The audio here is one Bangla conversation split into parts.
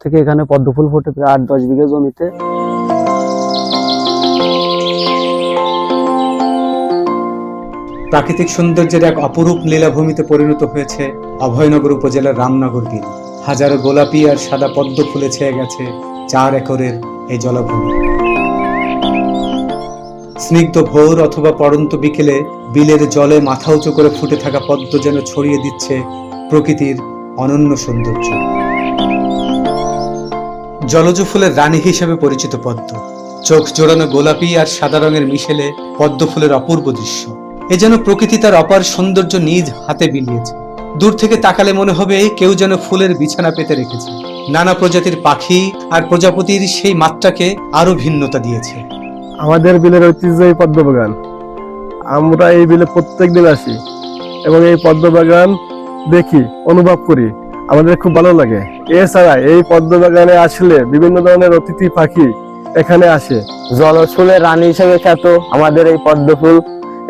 থেকে এখানে পদ্ম ফুল ফোটে প্রায় 8-10 বিঘা জমিতে। প্রাকৃতিক সৌন্দর্যের এক অপরূপ লীলাভূমিতে পরিণত হয়েছে অভয়নগর উপজেলার রামনগর বিল। হাজারো গোলাপি আর সাদা পদ্ম ফুলে ছেয়ে গেছে 4 একরের এই জলাভূমি। স্নিগ্ধ ভোর অথবা পড়ন্ত বিকেলে বিলের জলে মাথা উঁচু করে ফুটে থাকা পদ্ম যেন ছড়িয়ে দিচ্ছে প্রকৃতির অনন্য সৌন্দর্য। জলজ ফুলের রানী হিসেবে পরিচিত পদ্ম, চোখ জোড়ানো গোলাপি আর সাদা রঙের মিশেলে পদ্ম ফুলের অপূর্ব দৃশ্য। এ যেন প্রকৃতি তার অপার সৌন্দর্য নিজ হাতে বিলিয়েছে। দূর থেকে তাকালে মনে হবে কেউ যেন ফুলের বিছানা পেতে রেখেছে। নানা প্রজাতির পাখি আর প্রজাপতির সেই মাত্রাকে আরো ভিন্নতা দিয়েছে। আমাদের বিলের ঐতিহ্য এই পদ্ম বাগান। আমরা এই বিলে প্রত্যেকদিন আসি এবং এই পদ্ম বাগান দেখি, অনুভব করি, আমাদের খুব ভালো লাগে। এছাড়া এই পদ্ম বাগানে আসলে বিভিন্ন ধরনের অতিথি পাখি এখানে আসে। জলজ ফুলের রানী হিসেবে খ্যাত আমাদের এই পদ্ম ফুল।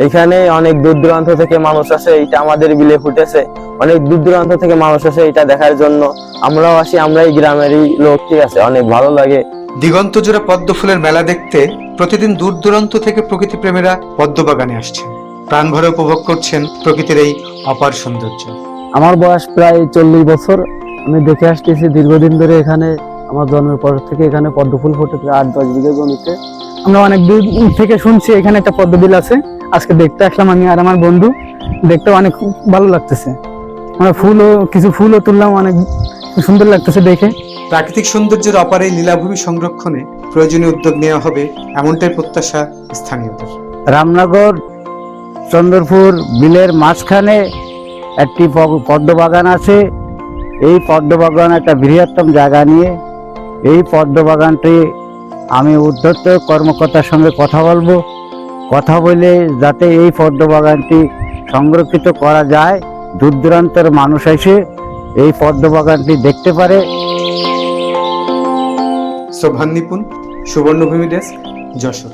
এখানে অনেক দূর দূরান্ত থেকে মানুষ আসে, এটা আমাদের বিলে ফুটেছে। অনেক দূর দূরান্ত থেকে মানুষ আসে এটা দেখার জন্য। আমরাও আসি, আমরা এই গ্রামেরই লোক, ঠিক আছে, অনেক ভালো লাগে। দিগন্ত জোড়া পদ্ম ফুলের মেলা দেখতে প্রতিদিন দূর দূরান্ত থেকে প্রকৃতি প্রেমীরা পদ্ম বাগানে আসছেন, প্রাণ ভরে উপভোগ করছেন প্রকৃতির এই অপার সৌন্দর্য। আমার বয়স প্রায় 40 বছর। আমি দেখে আসতেছি দীর্ঘদিন ধরে এখানে, আমার জন্মের পর থেকে এখানে পদ্ম ফুল ফোটে প্রায় 8-10 বিঘা জমিতে। আমরা অনেক দূর থেকে শুনছি এখানে একটা পদ্ম বিল আছে। আজকে দেখতে আসলাম আমি আর আমার বন্ধু, দেখতে অনেক ভালো লাগতেছে। আমরা কিছু ফুলও তুললাম, অনেক সুন্দর লাগতেছে দেখে। প্রাকৃতিক সৌন্দর্যের অপার এই লীলাভূমি সংরক্ষণে প্রয়োজনীয় উদ্যোগ নেওয়া হবে, এমনটাই প্রত্যাশা স্থানীয়দের। রামনগর চন্দ্রপুর বিলের মাঝখানে একটি পদ্ম বাগান আছে। এই পদ্ম বাগান একটা বৃহত্তম জায়গা নিয়ে এই পদ্ম বাগানটি আমি উদ্যোক্ত কর্মকর্তার সঙ্গে কথা বলবো, কথা বলে যাতে এই পদ্ম বাগানটি সংরক্ষিত করা যায়, দূর দূরান্তের মানুষ এসে এই পদ্ম বাগানটি দেখতে পারে। সোভান নিপুণ, সুবর্ণভূমি ডেস্ক, যশোর।